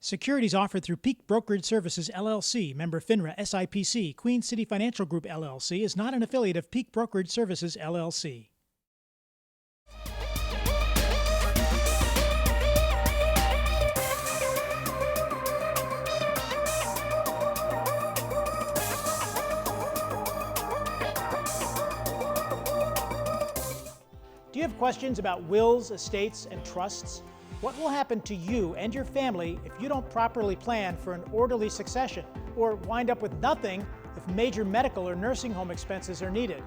Securities offered through Peak Brokerage Services, LLC, member FINRA SIPC. Queen City Financial Group, LLC is not an affiliate of Peak Brokerage Services, LLC. Do you have questions about wills, estates, and trusts? What will happen to you and your family if you don't properly plan for an orderly succession, or wind up with nothing if major medical or nursing home expenses are needed?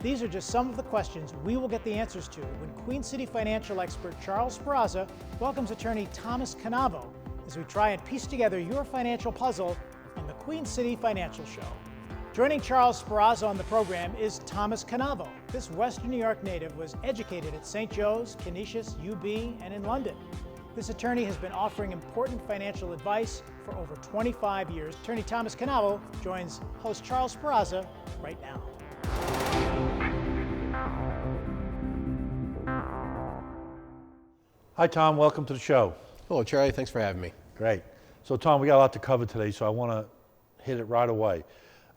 These are just some of the questions we will get the answers to when Queen City financial expert Charles Sperrazza welcomes attorney Thomas Cannavo as we try and piece together your financial puzzle on the Queen City Financial Show. Joining Charles Sperrazza on the program is Thomas Cannavo. This Western New York native was educated at St. Joe's, Canisius, UB, and in London. This attorney has been offering important financial advice for over 25 years. Attorney Thomas Cannavo joins host Charles Sperrazza right now. Hi, Tom. Welcome to the show. Hello, Charlie. Thanks for having me. Great. So, Tom, we got a lot to cover today, so I want to hit it right away.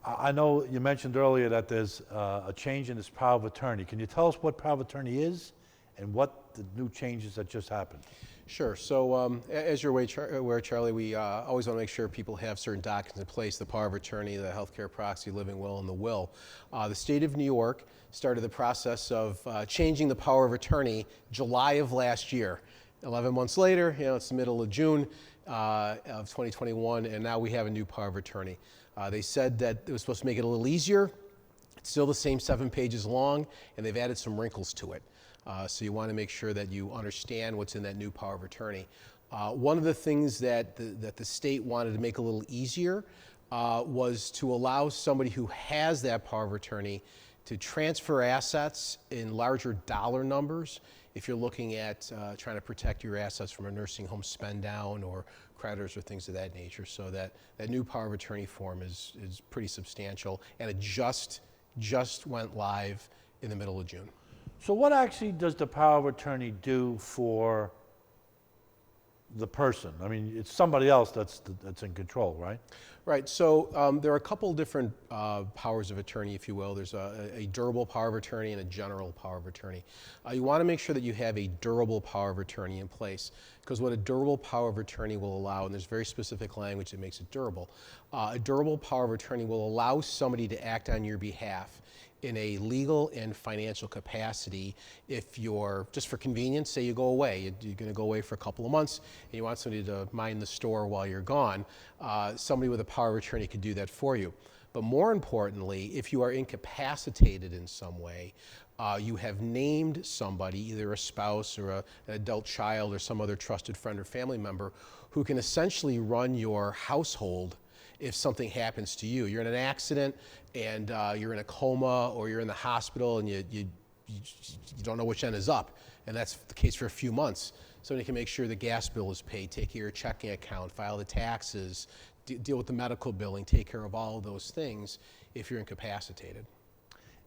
I know you mentioned earlier that there's a change in this power of attorney. Can you tell us what power of attorney is and what the new changes that just happened? Sure. So as you're aware, Charlie, we always want to make sure people have certain documents in place, the power of attorney, the healthcare proxy, living will, and the will. The state of New York started the process of changing the power of attorney July of last year. 11 months later, it's the middle of June of 2021, and now we have a new power of attorney. They said that it was supposed to make it a little easier. It's still the same 7 pages long, and they've added some wrinkles to it. So you want to make sure that you understand what's in that new power of attorney. One of the things that the state wanted to make a little easier was to allow somebody who has that power of attorney to transfer assets in larger dollar numbers if you're looking at trying to protect your assets from a nursing home spend down or creditors or things of that nature. So that new power of attorney form is pretty substantial, and it just went live in the middle of June. So what actually does the power of attorney do for the person? I mean, it's somebody else that's in control, right? Right. So there are a couple different powers of attorney, if you will. There's a durable power of attorney and a general power of attorney. You want to make sure that you have a durable power of attorney in place, because what a durable power of attorney will allow, and there's very specific language that makes it durable, a durable power of attorney will allow somebody to act on your behalf in a legal and financial capacity. If you're, just for convenience, say you go away, you're going to go away for a couple of months and you want somebody to mind the store while you're gone, somebody with a power of attorney could do that for you. But more importantly, if you are incapacitated in some way, you have named somebody, either a spouse or an adult child or some other trusted friend or family member, who can essentially run your household if something happens to you. You're in an accident and you're in a coma, or you're in the hospital and you don't know which end is up, and that's the case for a few months. Somebody can make sure the gas bill is paid, take care of your checking account, file the taxes, deal with the medical billing, take care of all of those things if you're incapacitated.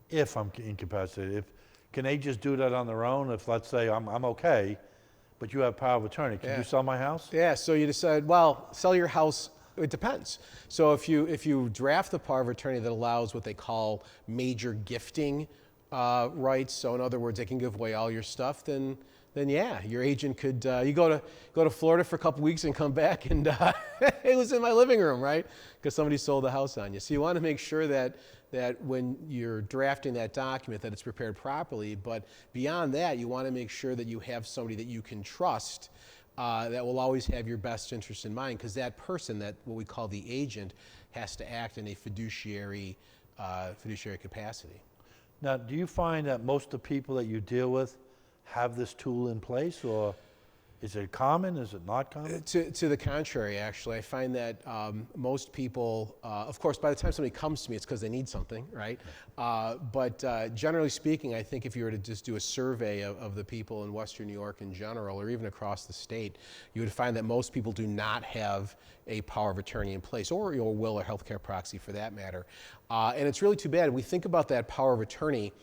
If I'm incapacitated, can they just do that on their own? If, let's say, I'm okay, but you have power of attorney, can you sell my house? Yeah, so you decide, well, sell your house. It depends. So if you draft the power of attorney that allows what they call major gifting rights, so in other words, they can give away all your stuff, then yeah, your agent could, you go to Florida for a couple weeks and come back and it was in my living room, right? Because somebody sold the house on you. So you want to make sure that when you're drafting that document that it's prepared properly, but beyond that, you want to make sure that you have somebody that you can trust that will always have your best interest in mind, because that person, that what we call the agent, has to act in a fiduciary capacity. Now, do you find that most of the people that you deal with have this tool in place, or is it common? Is it not common? To the contrary, actually. I find that most people, of course, by the time somebody comes to me, it's because they need something, right? But generally speaking, I think if you were to just do a survey of the people in Western New York in general, or even across the state, you would find that most people do not have a power of attorney in place, or your will or healthcare proxy for that matter. And it's really too bad. We think about that power of attorney.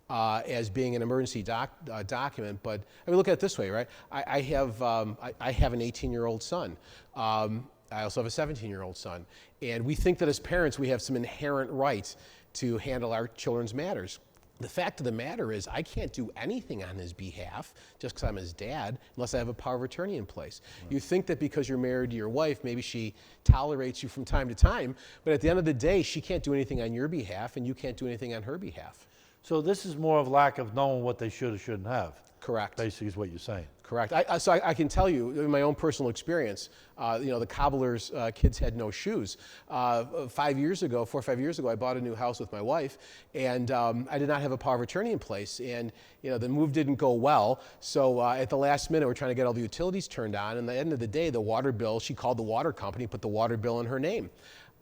as being an emergency document, but I mean, look at it this way, right? I have an 18-year-old son. I also have a 17-year-old son. And we think that as parents, we have some inherent rights to handle our children's matters. The fact of the matter is I can't do anything on his behalf just because I'm his dad unless I have a power of attorney in place. Right. You think that because you're married to your wife, maybe she tolerates you from time to time, but at the end of the day, she can't do anything on your behalf and you can't do anything on her behalf. So this is more of lack of knowing what they should or shouldn't have. Correct. Basically is what you're saying. Correct. So I can tell you in my own personal experience, the cobbler's kids had no shoes. 4 or 5 years ago, I bought a new house with my wife, and I did not have a power of attorney in place. And the move didn't go well. So at the last minute, we're trying to get all the utilities turned on. And at the end of the day, the water bill, she called the water company, put the water bill in her name.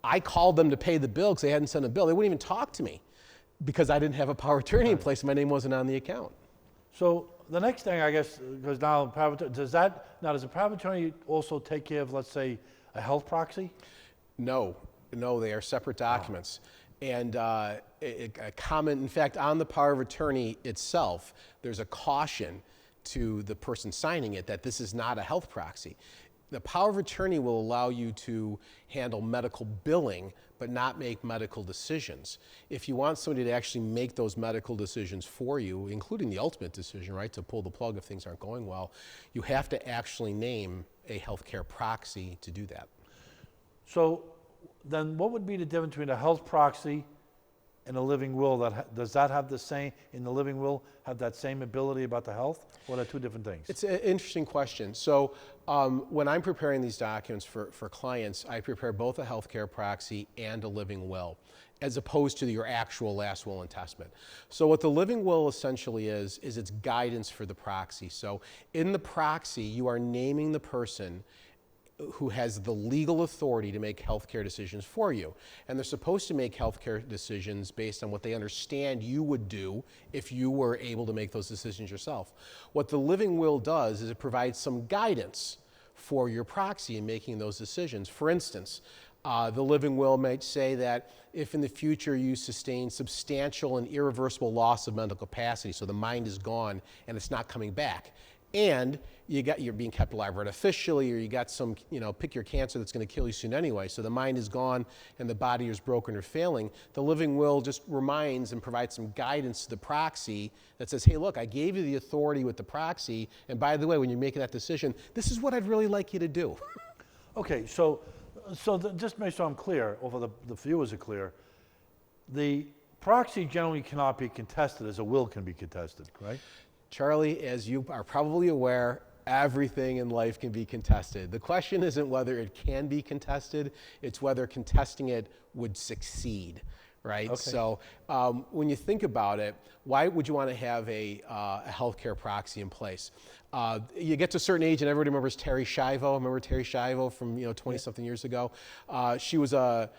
I called them to pay the bill because they hadn't sent a bill. They wouldn't even talk to me because I didn't have a power of attorney in place and my name wasn't on the account. So the next thing, I guess, because now does a power of attorney also take care of, let's say, a health proxy? No, they are separate documents. Oh. And a comment, in fact, on the power of attorney itself, there's a caution to the person signing it that this is not a health proxy. The power of attorney will allow you to handle medical billing, but not make medical decisions. If you want somebody to actually make those medical decisions for you, including the ultimate decision, right, to pull the plug if things aren't going well, you have to actually name a healthcare proxy to do that. So then what would be the difference between a health proxy and a living will? Does that have the same, in the living will, have that same ability about the health? Or are they two different things? It's an interesting question. So when I'm preparing these documents for clients, I prepare both a healthcare proxy and a living will, as opposed to your actual last will and testament. So what the living will essentially is it's guidance for the proxy. So in the proxy, you are naming the person who has the legal authority to make healthcare decisions for you. And they're supposed to make healthcare decisions based on what they understand you would do if you were able to make those decisions yourself. What the living will does is it provides some guidance for your proxy in making those decisions. For instance, the living will might say that if in the future you sustain substantial and irreversible loss of mental capacity, so the mind is gone and it's not coming back, and you're being kept alive artificially, or you got some, pick your cancer that's going to kill you soon anyway, so the mind is gone and the body is broken or failing, the living will just reminds and provides some guidance to the proxy that says, hey, look, I gave you the authority with the proxy, and by the way, when you're making that decision, this is what I'd really like you to do. Okay, so just make sure I'm clear, or the viewers are clear, the proxy generally cannot be contested as a will can be contested, right? Charlie, as you are probably aware, everything in life can be contested. The question isn't whether it can be contested, it's whether contesting it would succeed, right? Okay. So when you think about it, why would you want to have a healthcare proxy in place? You get to a certain age and everybody remembers Terry Schiavo. Remember Terry Schiavo from 20-something years ago? She was a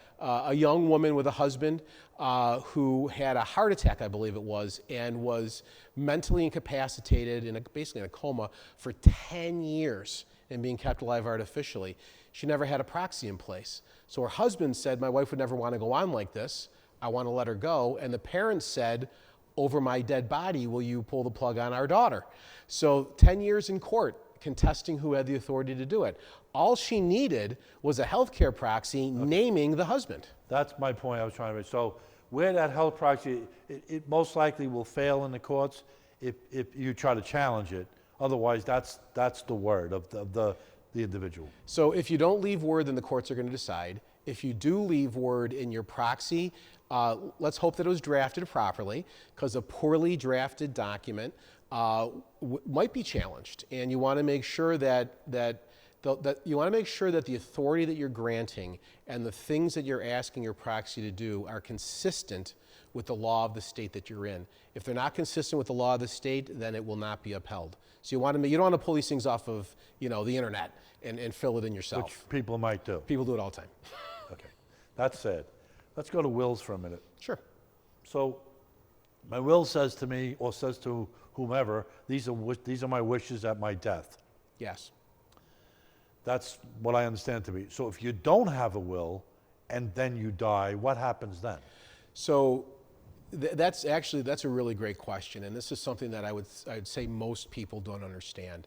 young woman with a husband who had a heart attack, I believe it was, and was mentally incapacitated, basically in a coma, for 10 years and being kept alive artificially. She never had a proxy in place. So her husband said, my wife would never want to go on like this. I want to let her go. And the parents said, over my dead body, will you pull the plug on our daughter? So 10 years in court, contesting who had the authority to do it. All she needed was a healthcare proxy naming the husband. That's my point I was trying to make. So where that health proxy, it most likely will fail in the courts if you try to challenge it. Otherwise, that's the word of the individual. So if you don't leave word, then the courts are going to decide. If you do leave word in your proxy, let's hope that it was drafted properly, because a poorly drafted document might be challenged, and you want to make sure that the authority that you're granting and the things that you're asking your proxy to do are consistent with the law of the state that you're in. If they're not consistent with the law of the state, then it will not be upheld. So you don't want to pull these things off of the internet and fill it in yourself. Which people might do. People do it all the time. Okay, that said, let's go to wills for a minute. Sure. So my will says to me, or says to whomever, these are my wishes at my death. Yes. That's what I understand to be. So if you don't have a will and then you die, what happens then? So That's a really great question, and this is something that I'd say most people don't understand.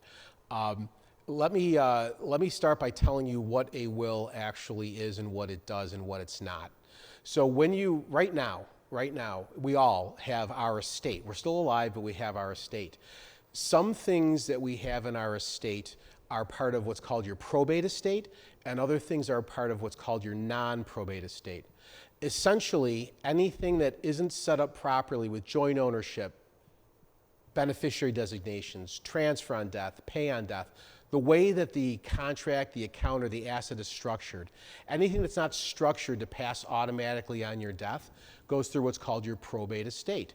Let me start by telling you what a will actually is and what it does and what it's not. So right now, we all have our estate. We're still alive, but we have our estate. Some things that we have in our estate are part of what's called your probate estate, and other things are part of what's called your non-probate estate. Essentially, anything that isn't set up properly with joint ownership, beneficiary designations, transfer on death, pay on death, the way that the contract, the account, or the asset is structured, anything that's not structured to pass automatically on your death goes through what's called your probate estate.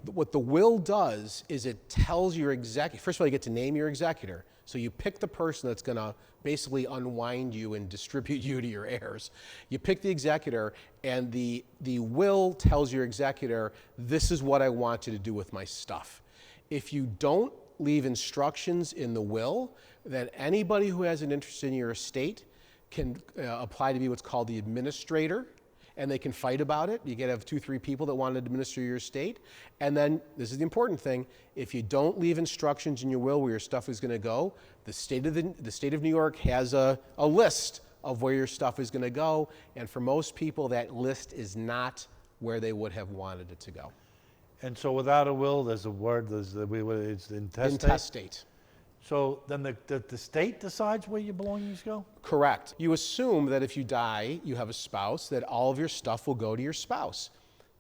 What the will does is it tells your executor, first of all, you get to name your executor. So you pick the person that's going to basically unwind you and distribute you to your heirs. You pick the executor, and the will tells your executor, this is what I want you to do with my stuff. If you don't leave instructions in the will, then anybody who has an interest in your estate can apply to be what's called the administrator, and they can fight about it. You get to have 2-3 people that want to administer your estate. And then, this is the important thing, if you don't leave instructions in your will where your stuff is going to go, the state of New York has a list of where your stuff is going to go, and for most people, that list is not where they would have wanted it to go. And so without a will, there's a word, it's intestate? Intestate. So then the state decides where your belongings go? Correct. You assume that if you die, you have a spouse, that all of your stuff will go to your spouse.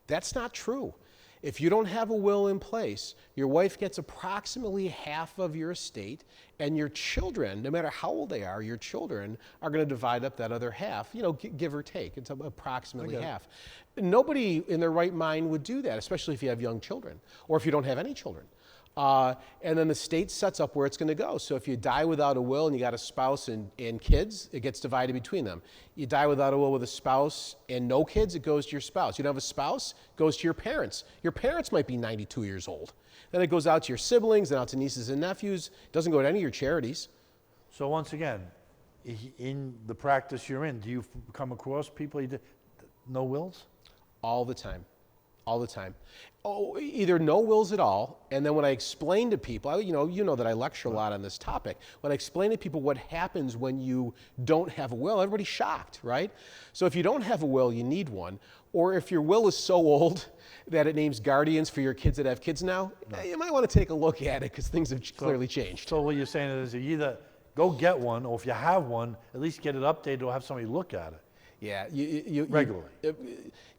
That's not true. If you don't have a will in place, your wife gets approximately half of your estate, and your children, no matter how old they are, your children are going to divide up that other half, give or take. It's approximately half. Nobody in their right mind would do that, especially if you have young children, or if you don't have any children. And then the state sets up where it's going to go. So if you die without a will and you got a spouse and kids, it gets divided between them. You die without a will with a spouse and no kids, it goes to your spouse. You don't have a spouse, it goes to your parents. Your parents might be 92 years old. Then it goes out to your siblings and out to nieces and nephews. It doesn't go to any of your charities. So once again, in the practice you're in, do you come across people, no wills? All the time. All the time. Oh, either no wills at all, and then when I explain to people, you know that I lecture a lot on this topic. When I explain to people what happens when you don't have a will, everybody's shocked, right? So if you don't have a will, you need one. Or if your will is so old that it names guardians for your kids that have kids now, you might want to take a look at it because things have clearly changed. So what you're saying is you either go get one, or if you have one, at least get it updated or have somebody look at it. Yeah, regularly.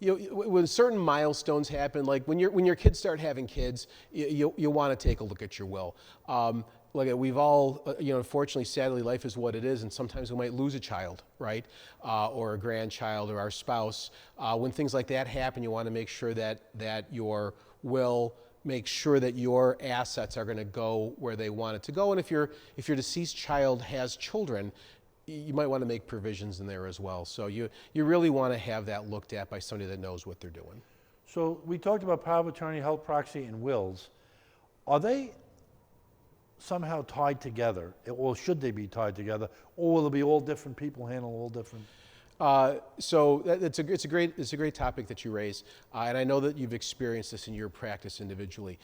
When certain milestones happen, like when your kids start having kids, you want to take a look at your will. Like we've all, unfortunately, sadly, life is what it is, and sometimes we might lose a child, right, or a grandchild, or our spouse. When things like that happen, you want to make sure that your will makes sure that your assets are going to go where they want it to go. And if your deceased child has children, you might want to make provisions in there as well. So you really want to have that looked at by somebody that knows what they're doing. So we talked about power of attorney, health proxy, and wills. Are they somehow tied together, or should they be tied together, or will it be all different people handle all different? So it's a great topic that you raise, and I know that you've experienced this in your practice individually.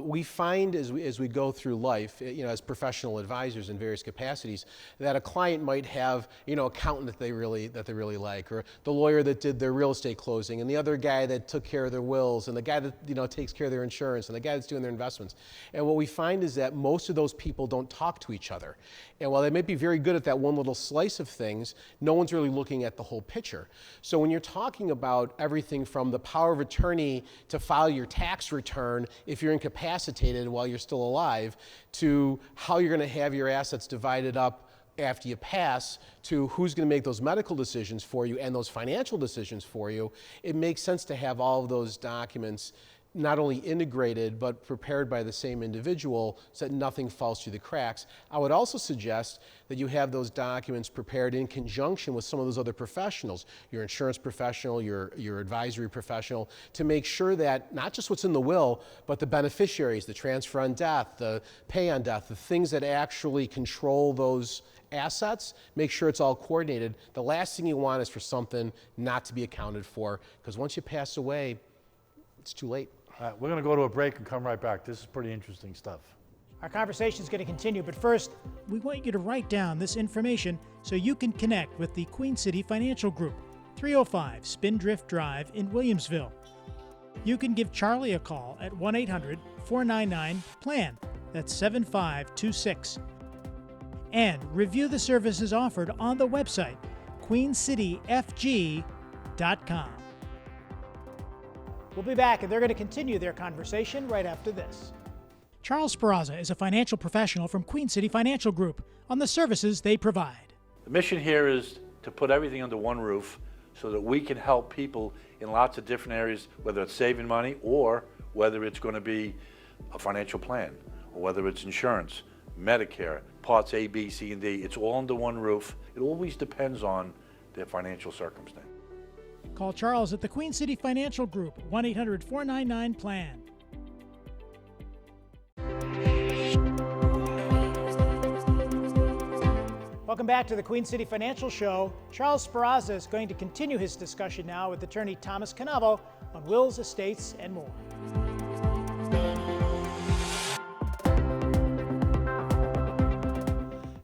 We find as we go through life, as professional advisors in various capacities, that a client might have accountant that they really like, or the lawyer that did their real estate closing, and the other guy that took care of their wills, and the guy that takes care of their insurance, and the guy that's doing their investments. And what we find is that most of those people don't talk to each other. And while they may be very good at that one little slice of things, no one's really looking at the whole picture. So when you're talking about everything from the power of attorney to file your tax return if you're incapacitated while you're still alive, to how you're going to have your assets divided up after you pass, to who's going to make those medical decisions for you and those financial decisions for you, it makes sense to have all of those documents not only integrated, but prepared by the same individual so that nothing falls through the cracks. I would also suggest that you have those documents prepared in conjunction with some of those other professionals, your insurance professional, your advisory professional, to make sure that not just what's in the will, but the beneficiaries, the transfer on death, the pay on death, the things that actually control those assets, make sure it's all coordinated. The last thing you want is for something not to be accounted for, because once you pass away, it's too late. We're going to go to a break and come right back. This is pretty interesting stuff. Our conversation is going to continue, but first, we want you to write down this information so you can connect with the Queen City Financial Group, 305 Spindrift Drive in Williamsville. You can give Charlie a call at 1-800-499-PLAN. That's 7526. And review the services offered on the website, queencityfg.com. We'll be back, and they're going to continue their conversation right after this. Charles Sperrazza is a financial professional from Queen City Financial Group on the services they provide. The mission here is to put everything under one roof so that we can help people in lots of different areas, whether it's saving money or whether it's going to be a financial plan, or whether it's insurance, Medicare, parts A, B, C, and D. It's all under one roof. It always depends on their financial circumstance. Call Charles at the Queen City Financial Group, 1-800-499-PLAN. Welcome back to the Queen City Financial Show. Charles Sperrazza is going to continue his discussion now with attorney Thomas Cannavo on wills, estates, and more.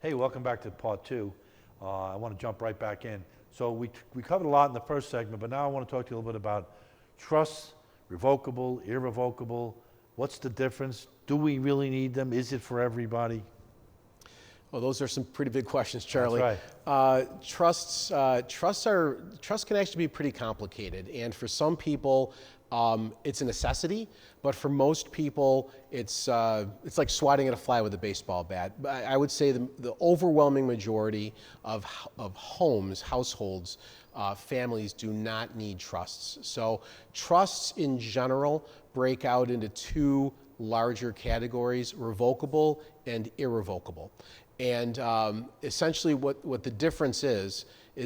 Hey, welcome back to part two. I want to jump right back in. So we covered a lot in the first segment, but now I want to talk to you a little bit about trusts, revocable, irrevocable. What's the difference? Do we really need them? Is it for everybody? Well, those are some pretty big questions, Charlie. That's Trusts can actually be pretty complicated, and for some people, it's a necessity. But for most people, it's like swatting at a fly with a baseball bat. I would say the overwhelming majority of households, families do not need trusts. So trusts in general break out into two larger categories: revocable and irrevocable. And essentially what the difference is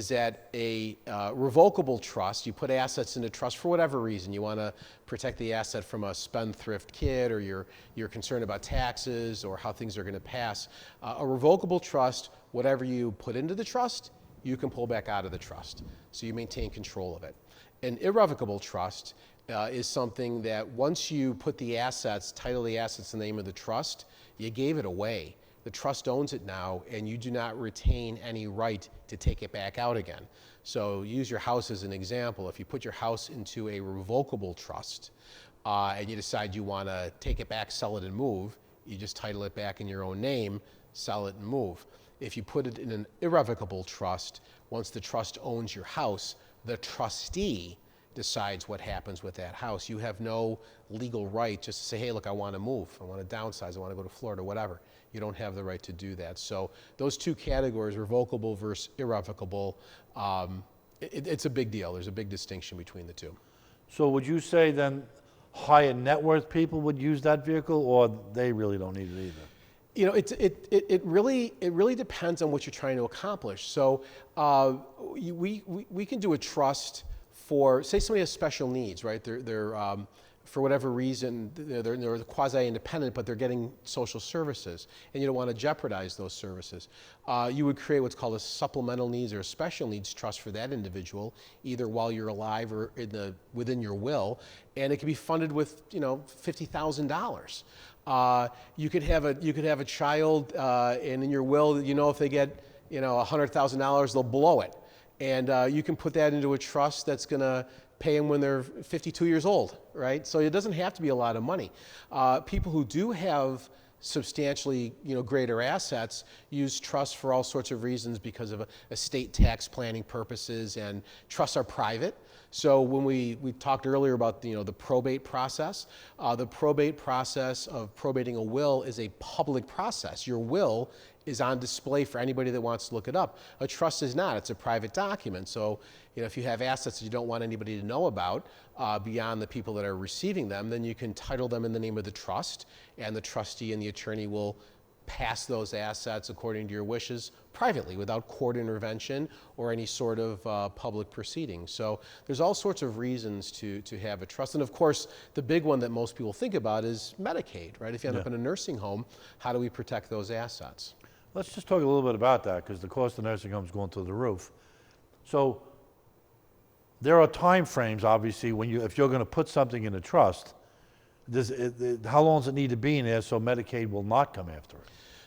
that a revocable trust, you put assets into trust for whatever reason. You want to protect the asset from a spendthrift kid, or you're concerned about taxes or how things are going to pass. A revocable trust, whatever you put into the trust, you can pull back out of the trust. So you maintain control of it. An irrevocable trust is something that once you put the assets, title the assets in the name of the trust, you gave it away. The trust owns it now, and you do not retain any right to take it back out again. So use your house as an example. If you put your house into a revocable trust and you decide you want to take it back, sell it, and move, you just title it back in your own name, sell it, and move. If you put it in an irrevocable trust, once the trust owns your house, the trustee decides what happens with that house. You have no legal right just to say, hey, look, I want to move, I want to downsize, I want to go to Florida, whatever. You don't have the right to do that. So those two categories, revocable versus irrevocable, it's a big deal. There's a big distinction between the two. So would you say then higher net worth people would use that vehicle, or they really don't need it either? You know, it really depends on what you're trying to accomplish. So we can do a trust for, say somebody has special needs, right? They're for whatever reason, they're quasi-independent, but they're getting social services, and you don't want to jeopardize those services. You would create what's called a supplemental needs or a special needs trust for that individual, either while you're alive or within your will, and it can be funded with $50,000. You could have a child, and in your will, if they get $100,000, they'll blow it, and you can put that into a trust that's going to pay them when they're 52 years old, right? So it doesn't have to be a lot of money. People who do have substantially greater assets use trusts for all sorts of reasons because of estate tax planning purposes, and trusts are private. So when we talked earlier about the probate process of probating a will is a public process. Your will is on display for anybody that wants to look it up. A trust is not. It's a private document. So if you have assets that you don't want anybody to know about beyond the people that are receiving them, then you can title them in the name of the trust, and the trustee and the attorney will pass those assets according to your wishes privately without court intervention or any sort of public proceeding. So there's all sorts of reasons to have a trust. And of course, the big one that most people think about is Medicaid, right? If you end up in a nursing home, how do we protect those assets? Let's just talk a little bit about that, because the cost of nursing homes is going through the roof. So there are time frames, obviously, when if you're going to put something in a trust. How long does it need to be in there so Medicaid will not come after it?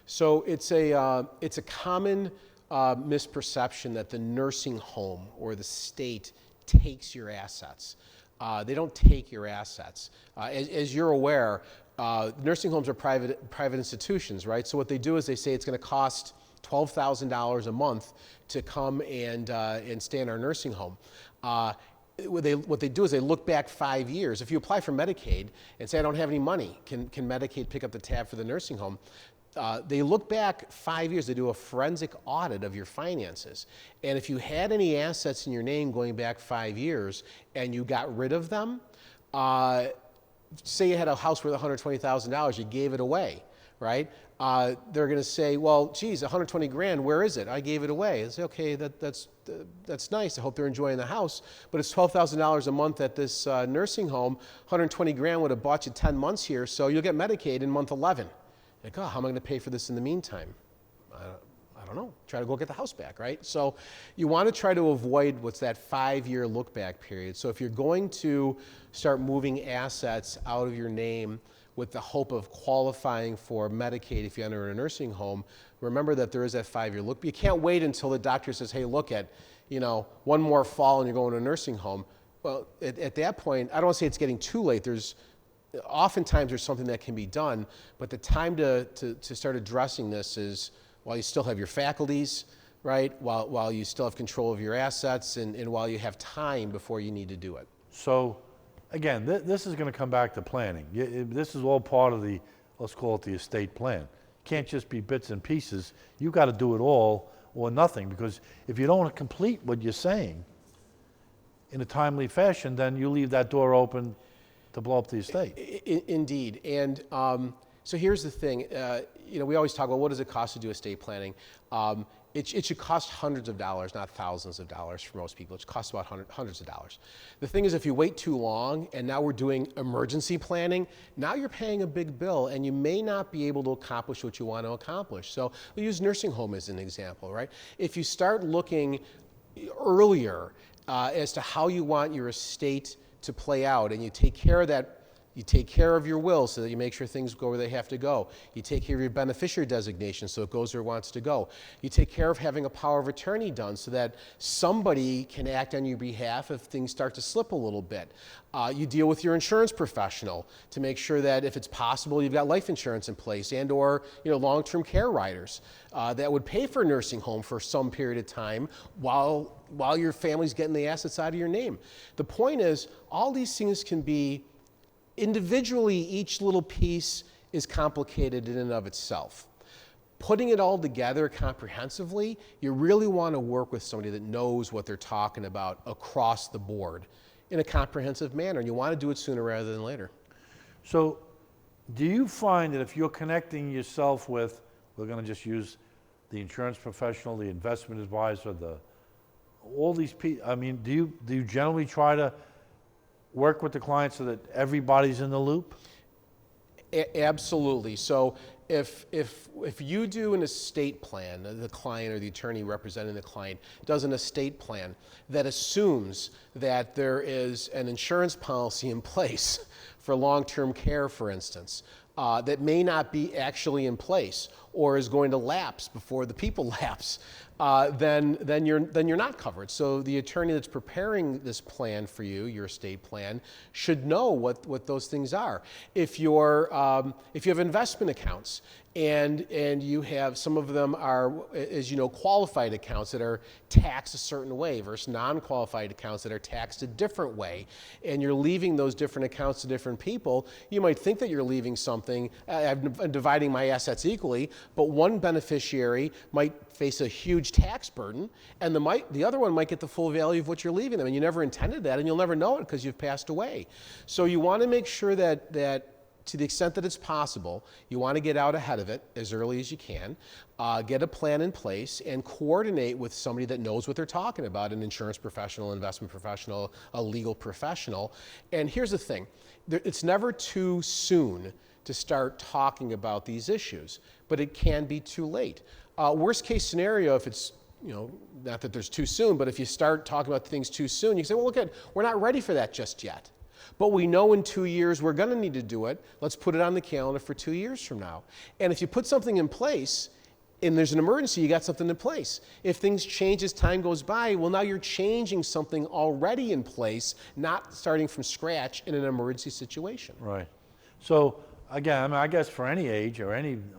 So it's a common misperception that the nursing home or the state takes your assets. They don't take your assets. As you're aware, nursing homes are private institutions, right? So what they do is they say it's going to cost $12,000 a month to come and stay in our nursing home. What they do is they look back 5 years. If you apply for Medicaid and say, I don't have any money, can Medicaid pick up the tab for the nursing home? They look back 5 years. They do a forensic audit of your finances. And if you had any assets in your name going back 5 years and you got rid of them, say you had a house worth $120,000, you gave it away, right? They're going to say, well, geez, 120 grand, where is it? I gave it away. And say, okay, that's nice. I hope they're enjoying the house. But it's $12,000 a month at this nursing home. 120 grand would have bought you 10 months here, so you'll get Medicaid in month 11. Like, oh, how am I going to pay for this in the meantime? I don't know. Try to go get the house back, right? So you want to try to avoid what's that 5-year look back period. So if you're going to start moving assets out of your name with the hope of qualifying for Medicaid if you enter a nursing home, remember that there is that 5-year look. You can't wait until the doctor says, hey, look at, one more fall and you're going to a nursing home. Well, at that point, I don't want to say it's getting too late. Oftentimes there's something that can be done, but the time to start addressing this is while you still have your faculties, right? While you still have control of your assets and while you have time before you need to do it. So, again, this is going to come back to planning. This is all part of the, let's call it the estate plan. Can't just be bits and pieces. You've got to do it all or nothing, because if you don't complete what you're saying in a timely fashion, then you leave that door open to blow up the estate. Indeed. And so here's the thing. We always talk about what does it cost to do estate planning. It should cost hundreds of dollars, not thousands of dollars for most people. It costs about hundreds of dollars. The thing is, if you wait too long and now we're doing emergency planning, now you're paying a big bill and you may not be able to accomplish what you want to accomplish. So we'll use nursing home as an example, right? If you start looking earlier as to how you want your estate to play out and you take care of that. You take care of your will so that you make sure things go where they have to go. You take care of your beneficiary designation so it goes where it wants to go. You take care of having a power of attorney done so that somebody can act on your behalf if things start to slip a little bit. You deal with your insurance professional to make sure that if it's possible you've got life insurance in place and or long-term care riders that would pay for a nursing home for some period of time while your family's getting the assets out of your name. The point is, all these things can be individually, each little piece is complicated in and of itself. Putting it all together comprehensively, you really want to work with somebody that knows what they're talking about across the board in a comprehensive manner, and you want to do it sooner rather than later. So do you find that if you're connecting yourself with, we're going to just use the insurance professional, the investment advisor, all these people, I mean, do you generally try to work with the client so that everybody's in the loop? Absolutely. So if you do an estate plan, the client or the attorney representing the client does an estate plan that assumes that there is an insurance policy in place for long-term care, for instance, that may not be actually in place or is going to lapse before the people lapse, then you're not covered. So the attorney that's preparing this plan for you, your estate plan, should know what those things are. If you have investment accounts and you have, some of them are, as you know, qualified accounts that are taxed a certain way versus non-qualified accounts that are taxed a different way, and you're leaving those different accounts to different people, you might think that you're leaving something, I'm dividing my assets equally, but one beneficiary might face a huge tax burden, and the other one might get the full value of what you're leaving them, and you never intended that, and you'll never know it because you've passed away. So you want to make sure that to the extent that it's possible, you want to get out ahead of it as early as you can, get a plan in place, and coordinate with somebody that knows what they're talking about, an insurance professional, investment professional, a legal professional. And here's the thing, it's never too soon to start talking about these issues, but it can be too late. Worst case scenario, if it's not that there's too soon, but if you start talking about things too soon, you say, well, we're not ready for that just yet. But we know in 2 years we're going to need to do it. Let's put it on the calendar for 2 years from now. And if you put something in place, and there's an emergency, you got something in place. If things change as time goes by, well, now you're changing something already in place, not starting from scratch in an emergency situation. Right. So again, I guess for any age or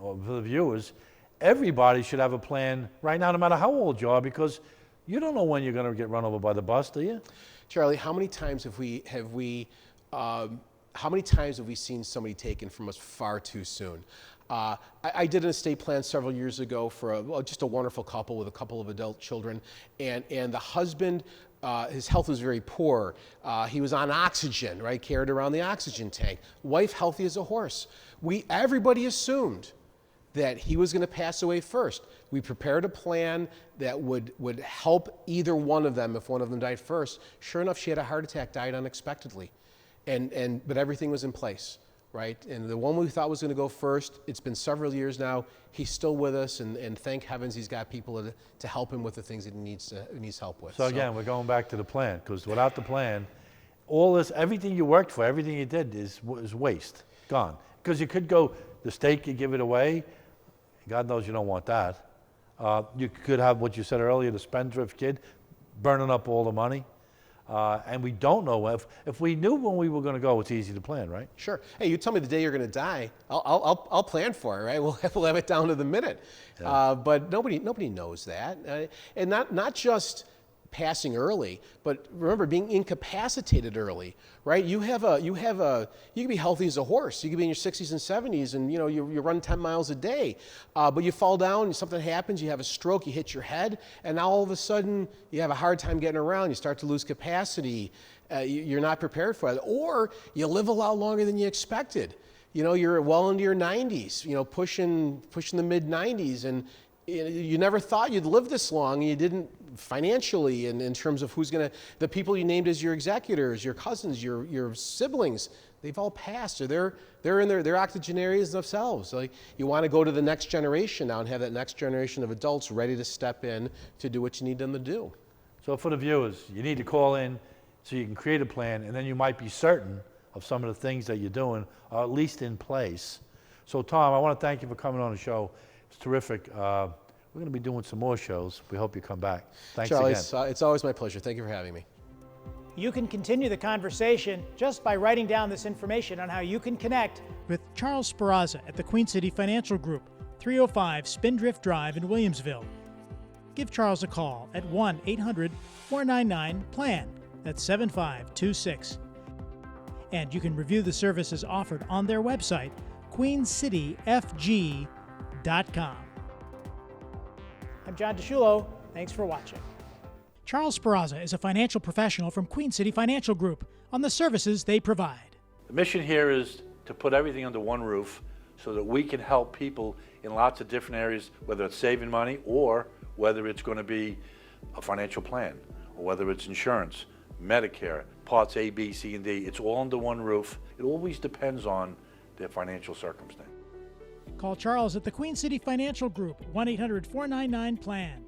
for the viewers, everybody should have a plan right now, no matter how old you are, because you don't know when you're going to get run over by the bus, do you? Charlie, how many times have we seen somebody taken from us far too soon? I did an estate plan several years ago for just a wonderful couple with a couple of adult children, and the husband, his health was very poor. He was on oxygen, right? Carried around the oxygen tank. Wife healthy as a horse. Everybody assumed that he was going to pass away first. We prepared a plan that would help either one of them if one of them died first. Sure enough, she had a heart attack, died unexpectedly, but everything was in place. Right? And the one we thought was going to go first, it's been several years now. He's still with us, and thank heavens he's got people to help him with the things that he needs help with. So again, we're going back to the plan, because without the plan, everything you worked for, everything you did is waste, gone. Because you could go, the state could give it away. God knows you don't want that. You could have what you said earlier, the spendthrift kid, burning up all the money. And we don't know if we knew when we were going to go, it's easy to plan, right? Sure. Hey, you tell me the day you're going to die, I'll plan for it, right? We'll have it down to the minute. Yeah. But nobody knows that, and not just passing early, but remember being incapacitated early, right? You can be healthy as a horse. You can be in your 60s and 70s, and you run 10 miles a day, but you fall down, something happens, you have a stroke, you hit your head, and now all of a sudden you have a hard time getting around. You start to lose capacity. You're not prepared for it, or you live a lot longer than you expected. You're well into your 90s, pushing the mid 90s, and you never thought you'd live this long, and you didn't financially, and in terms of the people you named as your executors, your cousins, your siblings, they've all passed, or they're in their octogenarians themselves. Like, you want to go to the next generation now and have that next generation of adults ready to step in to do what you need them to do. So for the viewers, you need to call in so you can create a plan, and then you might be certain of some of the things that you're doing are at least in place. So Tom, I want to thank you for coming on the show. It's terrific. We're going to be doing some more shows. We hope you come back. Thanks Charlie, again. It's always my pleasure. Thank you for having me. You can continue the conversation just by writing down this information on how you can connect with Charles Sperrazza at the Queen City Financial Group, 305 Spindrift Drive in Williamsville. Give Charles a call at 1-800-499-PLAN. That's 7526. And you can review the services offered on their website, queencityfg.com. I'm John DeSciullo. Thanks for watching. Charles Sperrazza is a financial professional from Queen City Financial Group on the services they provide. The mission here is to put everything under one roof so that we can help people in lots of different areas, whether it's saving money or whether it's going to be a financial plan, or whether it's insurance, Medicare, parts A, B, C, and D. It's all under one roof. It always depends on their financial circumstance. Call Charles at the Queen City Financial Group, 1-800-499-PLAN.